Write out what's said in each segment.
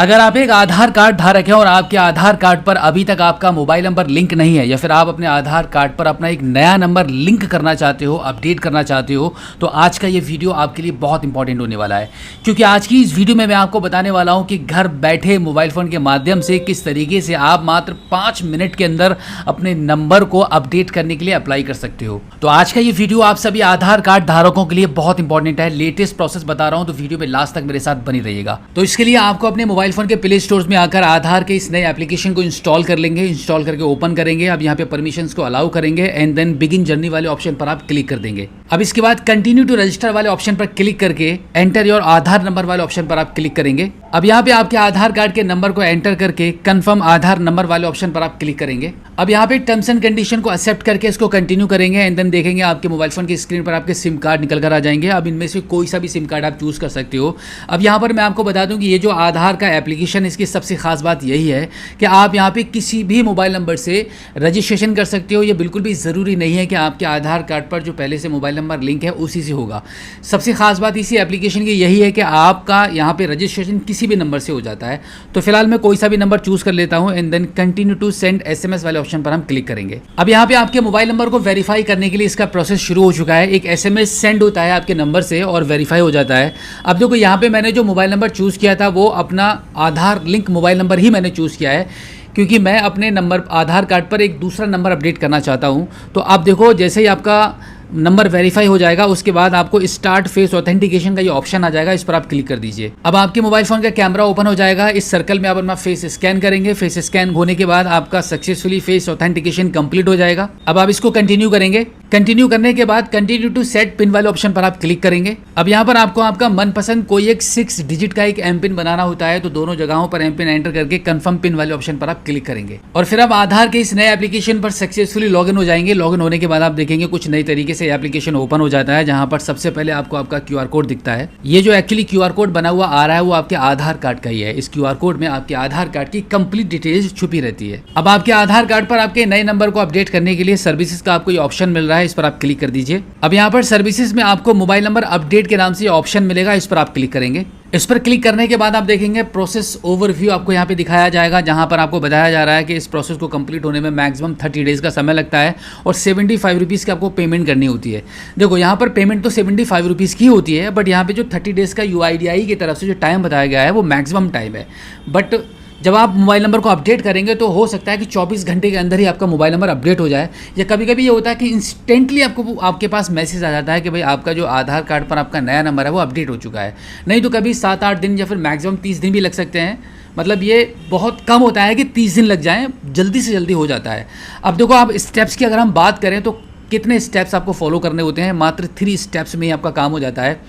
अगर आप एक आधार कार्ड धारक हैं और आपके आधार कार्ड पर अभी तक आपका मोबाइल नंबर लिंक नहीं है या फिर आप अपने आधार कार्ड पर अपना एक नया नंबर लिंक करना चाहते हो, अपडेट करना चाहते हो, तो आज का ये वीडियो आपके लिए बहुत इंपॉर्टेंट होने वाला है। क्योंकि आज की इस वीडियो में मैं आपको बताने वाला हूं कि घर बैठे मोबाइल फ़ोन के माध्यम से किस तरीके से आप मात्र 5 मिनट के अंदर अपने नंबर को अपडेट करने के लिए अप्लाई कर सकते हो। तो आज का ये वीडियो आप सभी आधार कार्ड धारकों के लिए बहुत इंपॉर्टेंट है। लेटेस्ट प्रोसेस बता रहा हूँ, तो वीडियो में लास्ट तक मेरे साथ बनी रहिएगा। तो इसके लिए आपको अपने मोबाइल फोन के प्ले स्टोर्स में आकर आधार के इस नए एप्लीकेशन को इंस्टॉल कर लेंगे। इंस्टॉल करके ओपन करेंगे। अब यहाँ पे परमिशंस को अलाउ करेंगे एंड देन बिगिन जर्नी वाले ऑप्शन पर आप क्लिक कर देंगे। अब इसके बाद कंटिन्यू टू रजिस्टर वाले ऑप्शन पर क्लिक करके एंटर योर आधार नंबर वाले ऑप्शन पर आप क्लिक करेंगे। अब यहाँ पे आपके आधार कार्ड के नंबर को एंटर करके कंफर्म आधार नंबर वाले ऑप्शन पर आप क्लिक करेंगे। अब यहाँ पे टर्म्स एंड कंडीशन को एक्सेप्ट करके इसको कंटिन्यू करेंगे एंड देन देखेंगे आपके मोबाइल फोन की स्क्रीन पर आपके सिम कार्ड निकल कर आ जाएंगे। अब इनमें से कोई सा भी सिम कार्ड आप चूज कर सकते हो। अब यहाँ पर मैं आपको बता दूं कि ये जो आधार का एप्लीकेशन, इसकी सबसे खास बात यही है कि आप यहाँ पे किसी भी मोबाइल नंबर से रजिस्ट्रेशन कर सकते हो। ये बिल्कुल भी ज़रूरी नहीं है कि आपके आधार कार्ड पर जो पहले से मोबाइल नंबर लिंक है उसी से होगा। सबसे खास बात इसी एप्लीकेशन की यही है कि आपका यहाँ पे रजिस्ट्रेशन किसी भी नंबर से हो जाता है। तो फिलहाल मैं कोई सा भी नंबर चूज कर लेता हूँ and then continue to send SMS वाले ऑप्शन पर हम क्लिक करेंगे। अब यहाँ पे आपके मोबाइल नंबर को वेरीफाई करने के लिए इसका प्रोसेस शुरू हो चुका है। एक SMS सेंड होता है आपके नंबर से और वेरीफाई हो जाता है। अब देखो यहाँ पे मैंने जो मोबाइल नंबर चूज किया था वो अपना आधार लिंक मोबाइल नंबर ही मैंने चूज किया है, क्योंकि मैं अपने नंबर आधार कार्ड पर एक दूसरा नंबर अपडेट करना चाहता हूँ। तो आप देखो, जैसे ही आपका नंबर वेरीफाई हो जाएगा उसके बाद आपको स्टार्ट फेस ऑथेंटिकेशन का ये ऑप्शन आ जाएगा। इस पर आप क्लिक कर दीजिए। अब आपके मोबाइल फोन का कैमरा ओपन हो जाएगा। इस सर्कल में आप अपना फेस स्कैन करेंगे। फेस स्कैन होने के बाद आपका सक्सेसफुली फेस ऑथेंटिकेशन कंप्लीट हो जाएगा। अब आप इसको कंटिन्यू करेंगे। कंटिन्यू करने के बाद कंटिन्यू टू सेट पिन वाले ऑप्शन पर आप क्लिक करेंगे। अब यहाँ पर आपको आपका मनपसंद कोई एक 6 डिजिट का एक एम पिन बनाना होता है। तो दोनों जगहों पर एम पिन एंटर करके कंफर्म पिन वाले ऑप्शन पर आप क्लिक करेंगे और फिर आप आधार के इस नए एप्लीकेशन पर सक्सेसफुली लॉगिन हो जाएंगे। लॉगिन होने के बाद आप देखेंगे कुछ नई तरीके से एप्लीकेशन ओपन हो जाता है, जहां पर सबसे पहले आपको आपका QR कोड दिखता है। ये जो एक्चुअली QR कोड बना हुआ आ रहा है वो आपके आधार कार्ड का ही है। इस QR कोड में आपके आधार कार्ड की कंप्लीट डिटेल्स छुपी रहती है। अब आपके आधार कार्ड पर आपके नए नंबर को अपडेट करने के लिए सर्विसेज का आपको ये ऑप्शन मिल रहा है। इस पर आप क्लिक कर दीजिए। अब यहाँ पर सर्विसेज में आपको मोबाइल नंबर अपडेट के नाम से ऑप्शन मिलेगा। इस पर आप क्लिक करेंगे। इस पर क्लिक करने के बाद आप देखेंगे प्रोसेस ओवरव्यू आपको यहाँ पे दिखाया जाएगा, जहाँ पर आपको बताया जा रहा है कि इस प्रोसेस को कंप्लीट होने में मैक्सिमम 30 डेज़ का समय लगता है और 75 रुपीज़ की आपको पेमेंट करनी होती है। देखो यहाँ पर पेमेंट तो 75 रुपीज़ की होती है, बट यहाँ पे जो 30 डेज़ का UIDAI की तरफ से जो टाइम बताया गया है वो मैक्सिमम टाइम है। बट जब आप मोबाइल नंबर को अपडेट करेंगे तो हो सकता है कि 24 घंटे के अंदर ही आपका मोबाइल नंबर अपडेट हो जाए, या कभी कभी ये होता है कि इंस्टेंटली आपके पास मैसेज आ जाता है कि भाई आपका जो आधार कार्ड पर आपका नया नंबर है वो अपडेट हो चुका है। नहीं तो कभी 7-8 दिन या फिर मैक्सिमम 30 दिन भी लग सकते हैं। मतलब ये बहुत कम होता है कि 30 दिन लग जाएँ, जल्दी से जल्दी हो जाता है। अब देखो, आप स्टेप्स की अगर हम बात करें तो कितने स्टेप्स आपको फॉलो करने होते हैं। मात्र 3 स्टेप्स में ही आपका काम हो जाता है।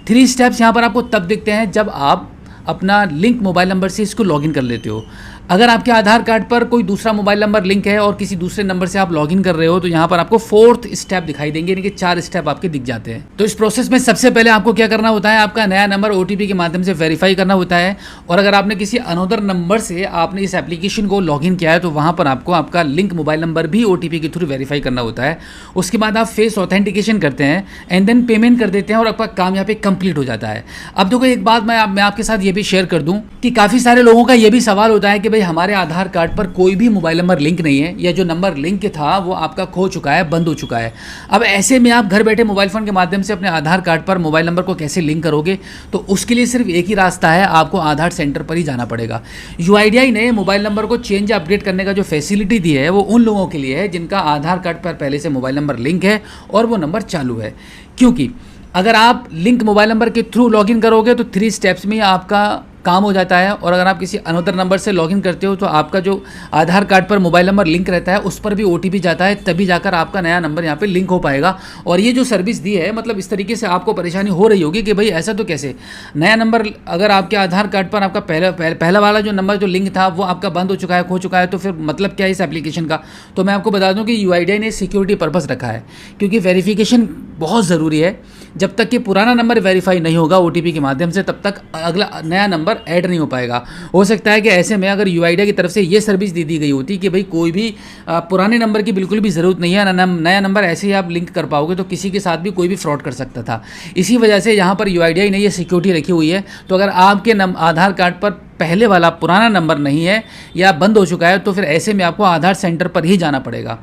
3 स्टेप्स यहाँ पर आपको तब दिखते हैं जब आप अपना लिंक मोबाइल नंबर से इसको लॉगिन कर लेते हो। अगर आपके आधार कार्ड पर कोई दूसरा मोबाइल नंबर लिंक है और किसी दूसरे नंबर से आप लॉगिन कर रहे हो तो यहाँ पर आपको 4th स्टेप दिखाई देंगे, यानी कि 4 स्टेप आपके दिख जाते हैं। तो इस प्रोसेस में सबसे पहले आपको क्या करना होता है, आपका नया नंबर OTP के माध्यम से वेरीफाई करना होता है। और अगर आपने किसी अनदर नंबर से आपने इस एप्लीकेशन को लॉगिन किया है तो वहाँ पर आपको आपका लिंक मोबाइल नंबर भी OTP के थ्रू वेरीफाई करना होता है। उसके बाद आप फेस ऑथेंटिकेशन करते हैं एंड देन पेमेंट कर देते हैं और आपका काम यहाँ पे कंप्लीट हो जाता है। अब देखो, एक बात मैं आपके साथ ये भी शेयर कर दूँ कि काफ़ी सारे लोगों का ये भी सवाल होता है कि भाई हमारे आधार कार्ड पर कोई भी मोबाइल नंबर लिंक नहीं है, या जो नंबर लिंक था वो आपका खो चुका है, बंद हो चुका है। अब ऐसे में आप घर बैठे मोबाइल फोन के माध्यम से अपने आधार कार्ड पर मोबाइल नंबर को कैसे लिंक करोगे? तो उसके लिए सिर्फ एक ही रास्ता है, आपको आधार सेंटर पर ही जाना पड़ेगा। UIDAI ने मोबाइल नंबर को चेंज अपडेट करने का जो फैसिलिटी दी है वो उन लोगों के लिए है जिनका आधार कार्ड पर पहले से मोबाइल नंबर लिंक है और वो नंबर चालू है। क्योंकि अगर आप लिंक मोबाइल नंबर के थ्रू लॉगिन करोगे तो 3 स्टेप्स में आपका काम हो जाता है, और अगर आप किसी अनदर नंबर से लॉगिन करते हो तो आपका जो आधार कार्ड पर मोबाइल नंबर लिंक रहता है उस पर भी OTP जाता है, तभी जाकर आपका नया नंबर यहाँ पे लिंक हो पाएगा। और ये जो सर्विस दी है, मतलब इस तरीके से आपको परेशानी हो रही होगी कि भाई ऐसा तो कैसे, नया नंबर अगर आपके आधार कार्ड पर आपका पहला वाला जो नंबर जो लिंक था वो आपका बंद हो चुका है, खो चुका है, तो फिर मतलब क्या है इस एप्लीकेशन का? तो मैं आपको बता दूँ कि UIDAI ने सिक्योरिटी पर्पज़ रखा है, क्योंकि वेरिफिकेशन बहुत ज़रूरी है। जब तक कि पुराना नंबर वेरीफाई नहीं होगा OTP के माध्यम से, तब तक अगला नया नंबर नंबर ऐड नहीं हो पाएगा। हो सकता है कि ऐसे में अगर यूआईडीआई की तरफ से ये सर्विस दे दी गई होती कि भाई कोई भी पुराने नंबर की बिल्कुल भी ज़रूरत नहीं है, नया नंबर ऐसे ही आप लिंक कर पाओगे, तो किसी के साथ भी कोई भी फ्रॉड कर सकता था। इसी वजह से यहाँ पर यूआईडीआई ने ये सिक्योरिटी रखी हुई है। तो अगर आपके आधार कार्ड पर पहले वाला पुराना नंबर नहीं है या बंद हो चुका है, तो फिर ऐसे में आपको आधार सेंटर पर ही जाना पड़ेगा।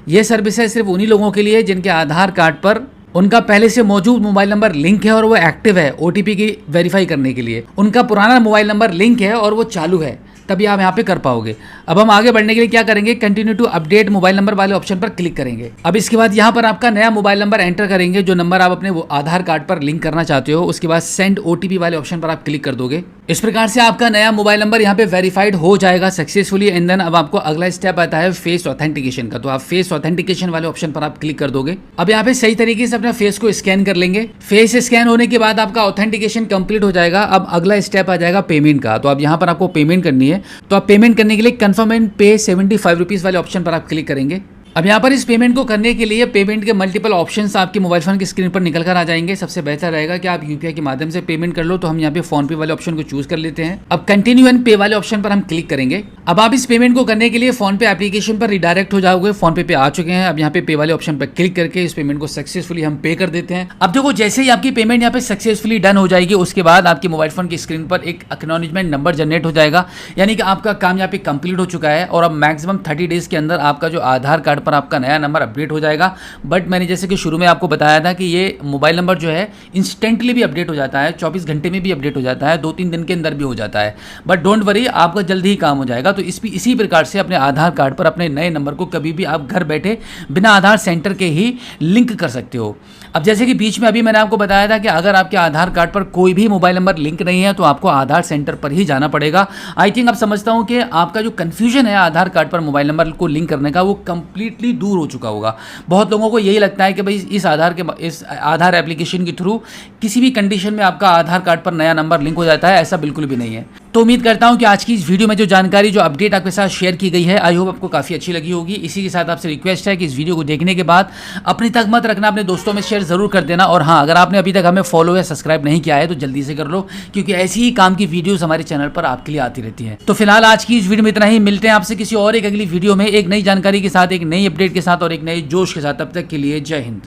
ये सर्विस है सिर्फ उन्हीं लोगों के लिए जिनके आधार कार्ड पर उनका पहले से मौजूद मोबाइल नंबर लिंक है और वो एक्टिव है ओटीपी की वेरीफाई करने के लिए। उनका पुराना मोबाइल नंबर लिंक है और वो चालू है, तभी आप यहाँ पे कर पाओगे। अब हम आगे बढ़ने के लिए क्या करेंगे, continue to update mobile number वाले ऑप्शन पर क्लिक करेंगे। अब इसके बाद यहाँ पर आपका नया मोबाइल नंबर एंटर करेंगे, जो नंबर आप अपने आधार कार्ड पर लिंक करना चाहते हो। उसके बाद सेंड ओटीपी वाले ऑप्शन पर आप क्लिक कर दोगे। इस प्रकार से आपका नया मोबाइल नंबर यहाँ पे वेरीफाइड हो जाएगा सक्सेसफुली। एंड देन अब आपको अगला स्टेप आता है फेस ऑथेंटिकेशन का। तो आप फेस ऑथेंटिकेशन वाले ऑप्शन पर आप क्लिक कर दोगे। अब यहाँ पे सही तरीके से अपना फेस को स्कैन कर लेंगे। फेस स्कैन होने के बाद आपका ऑथेंटिकेशन कंप्लीट हो जाएगा। अब अगला स्टेप आ जाएगा पेमेंट का। तो अब यहाँ पर आपको पेमेंट करनी है। तो आप पेमेंट करने के लिए कन्फर्म एंड पे 75 रुपीज़ वाले ऑप्शन पर आप क्लिक करेंगे। अब यहाँ पर इस पेमेंट को करने के लिए पेमेंट के मल्टीपल ऑप्शंस आपके मोबाइल फोन की स्क्रीन पर निकल कर आ जाएंगे। सबसे बेहतर रहेगा कि आप यूपीआई के माध्यम से पेमेंट कर लो। तो हम यहाँ पे फोन पे वाले ऑप्शन को चूज कर लेते हैं। अब कंटिन्यू एंड पे वाले ऑप्शन पर हम क्लिक करेंगे। अब आप इस पेमेंट को करने के लिए फोन पे एप्लीकेशन पर रिडायरेक्ट हो जाओगे। फोन पे आ चुके हैं। अब यहाँ पे वाले ऑप्शन पर क्लिक करके इस पेमेंट को सक्सेसफुली हम पे कर देते हैं। अब देखो जैसे ही आपकी पेमेंट यहाँ पे सक्सेसफुली डन हो जाएगी, उसके बाद आपके मोबाइल फोन की स्क्रीन पर एक एक्नॉलेजमेंट नंबर जनरेट हो जाएगा, यानी कि आपका काम यहाँ पे कंप्लीट हो चुका है। और अब मैक्सिमम 30 डेज के अंदर आपका जो आधार कार्ड पर आपका नया नंबर अपडेट हो जाएगा। बट मैंने जैसे कि शुरू में आपको बताया था कि ये मोबाइल नंबर जो है इंस्टेंटली भी अपडेट हो जाता है, 24 घंटे में भी अपडेट हो जाता है, 2-3 दिन के अंदर भी हो जाता है। बट डोंट वरी, आपका जल्दी ही काम हो जाएगा। तो इसी प्रकार से अपने आधार कार्ड पर अपने नए नंबर को कभी भी आप घर बैठे बिना आधार सेंटर के ही लिंक कर सकते हो। अब जैसे कि बीच में अभी मैंने आपको बताया था कि अगर आपके आधार कार्ड पर कोई भी मोबाइल नंबर लिंक नहीं है तो आपको आधार सेंटर पर ही जाना पड़ेगा। आई थिंक अब समझता हूं कि आपका जो कंफ्यूजन है आधार कार्ड पर मोबाइल नंबर को लिंक करने का, वो कंप्लीटली दूर हो चुका होगा। बहुत लोगों को यही लगता है कि भाई इस आधार एप्लीकेशन के थ्रू किसी भी कंडीशन में आपका आधार कार्ड पर नया नंबर लिंक हो जाता है। ऐसा बिल्कुल भी नहीं है। तो उम्मीद करता हूं कि आज की इस वीडियो में जो जानकारी, जो अपडेट आपके साथ शेयर की गई है, आई होप आपको काफ़ी अच्छी लगी होगी। इसी के साथ आपसे रिक्वेस्ट है कि इस वीडियो को देखने के बाद अपनी तक मत रखना, अपने दोस्तों में शेयर जरूर कर देना। और हाँ, अगर आपने अभी तक हमें फॉलो या सब्सक्राइब नहीं किया है तो जल्दी से कर लो, क्योंकि ऐसी ही काम की वीडियोस हमारे चैनल पर आपके लिए आती रहती है। तो फिलहाल आज की इस वीडियो में इतना ही। मिलते हैं आपसे किसी और एक अगली वीडियो में, एक नई जानकारी के साथ, एक नई अपडेट के साथ और एक नए जोश के साथ। तब तक के लिए जय हिंद।